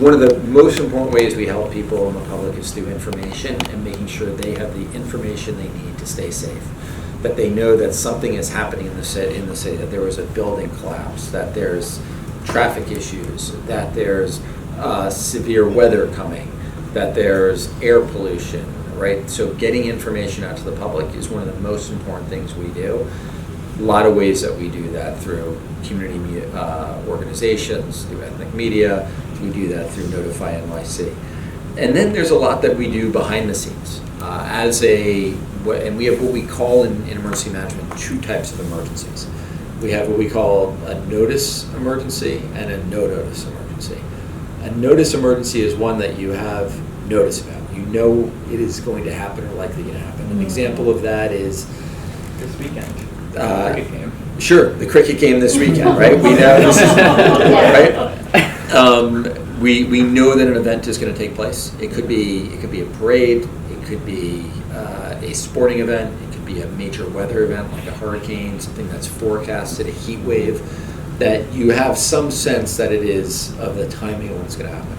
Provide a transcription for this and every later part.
One of the most important ways we help people in the public is through information and making sure they have the information they need to stay safe. That they know that something is happening in the city, that there was a building collapse, that there's traffic issues, that there's severe weather coming, that there's air pollution, right? So getting information out to the public is one of the most important things we do. A lot of ways that we do that through community organizations, through ethnic media. We do that through Notify NYC. And then there's a lot that we do behind the scenes. And we have what we call in emergency management 2 types of emergencies. We have what we call a notice emergency and a no-notice emergency. A notice emergency is one that you have notice about. You know it is going to happen or likely going to happen. An example of that is this weekend. Cricket game. Sure, the cricket game this weekend, right? We know this is, right? We know that an event is going to take place. It could be a parade. It could be a sporting event. It could be a major weather event like a hurricane, something that's forecasted, a heat wave. That you have some sense that it is of the timing of when it's going to happen.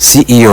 CEO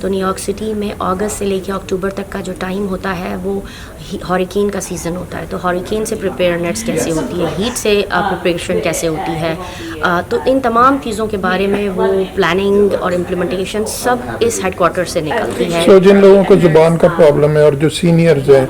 تو new York city میں اگست سے لے کے اکتوبر تک کا جو time ہوتا ہے وہ ہاریکین کا سیزن ہوتا ہے. تو ہاریکین سے پریپیئرنیس کیسے ہوتی ہے, ہیٹ سے پریپریشن کیسے ہوتی ہے, تو ان تمام چیزوں کے بارے میں وہ پلاننگ اور امپلیمنٹیشن سب اس ہیڈ کوارٹر سے نکلتی ہے. سو جن لوگوں کو زبان کا پرابلم ہے اور جو سینئرز ہیں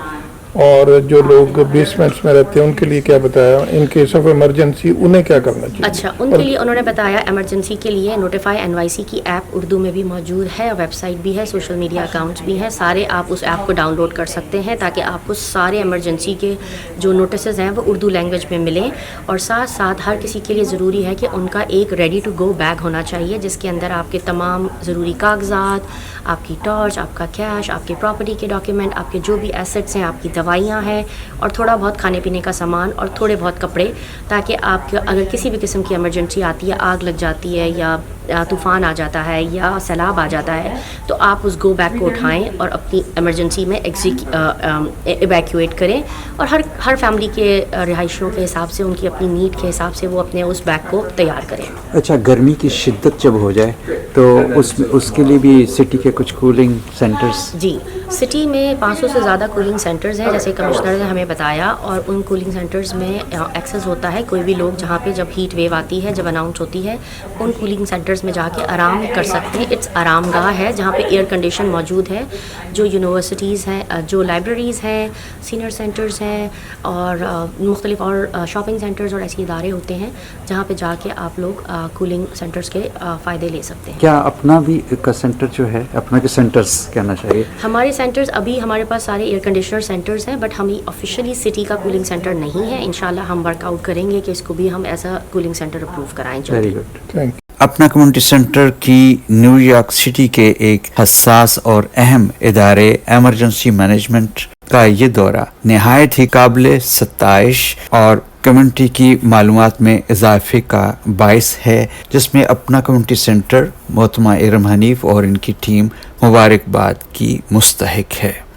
اور جو لوگ بیسمنٹس میں رہتے ہیں ان کے لیے کیا بتایا, ان کیس آف ایمرجنسی انہیں کیا کرنا چاہیے؟ اچھا, ان کے لیے انہوں نے بتایا ایمرجنسی کے لیے نوٹیفائی NYC کی ایپ اردو میں بھی موجود ہے, ویب سائٹ بھی ہے, سوشل میڈیا اکاؤنٹس بھی ہیں سارے. آپ اس ایپ کو ڈاؤن لوڈ کر سکتے ہیں تاکہ آپ کو سارے ایمرجنسی کے جو نوٹسز ہیں وہ اردو لینگویج میں ملیں. اور ساتھ ساتھ ہر کسی کے لیے ضروری ہے کہ ان کا ایک ریڈی ٹو گو بیگ ہونا چاہیے جس کے اندر آپ کے تمام ضروری کاغذات, آپ کی ٹارچ, آپ کا کیش, آپ کی پراپرٹی کے ڈاکیومنٹ, آپ کے جو بھی ایسٹس ہیں, آپ کی دوائیاں ہیں اور تھوڑا بہت کھانے پینے کا سامان اور تھوڑے بہت کپڑے, تاکہ آپ کے اگر کسی بھی قسم کی ایمرجنسی آتی ہے, آگ لگ جاتی ہے یا طوفان آ جاتا ہے یا سیلاب آ جاتا ہے, تو آپ اس گو بیگ کو اٹھائیں اور اپنی ایمرجنسی میں ایویکویٹ کریں. اور ہر فیملی کے رہائشیوں کے حساب سے, ان کی اپنی نیڈ کے حساب سے وہ اپنے اس بیگ کو تیار کریں. اچھا, گرمی کی شدت جب ہو جائے تو اس کے لیے بھی سٹی کے کچھ کولنگ سینٹرز؟ جی, سٹی میں 500 سے زیادہ کولنگ سینٹرز ہیں جیسے کمشنر نے ہمیں بتایا, اور ان کولنگ سینٹرز میں ایکسیس ہوتا ہے. کوئی بھی لوگ جہاں پہ جب ہیٹ ویو آتی ہے, جب اناؤنس ہوتی ہے, ان کولنگ سینٹرز میں جا کے آرام کر سکتے ہیں. اٹس آرام گاہ ہے جہاں پہ ایئر کنڈیشن موجود ہے. جو یونیورسٹیز ہیں, جو لائبریریز ہیں, سینئر سینٹرز ہیں اور مختلف اور شاپنگ سینٹرز اور ایسے ادارے ہوتے ہیں جہاں پہ جا کے آپ لوگ کولنگ سینٹرز کے فائدے لے سکتے ہیں. کیا اپنا بھی کا سینٹر جو ہے, اپنا کے سینٹرز کہنا چاہیے؟ ہمارے سینٹرز ابھی ہمارے پاس سارے ایئر کنڈیشنر سینٹرز ہیں, بٹ ہمیں آفیشیلی سٹی کا کولنگ سینٹر نہیں ہے. انشاءاللہ ہم ورک آؤٹ کریں گے کہ اس کو بھی ہم as a cooling center approve کرائیں. Very good. Thank you. اپنا کمیونٹی سینٹر کی نیو یارک سٹی کے ایک حساس اور اہم ادارے ایمرجنسی مینجمنٹ کا یہ دورہ نہایت ہی قابل ستائش اور کمیونٹی کی معلومات میں اضافے کا باعث ہے, جس میں اپنا کمیونٹی سینٹر محترمہ ارم حنیف اور ان کی ٹیم مبارکباد کی مستحق ہے.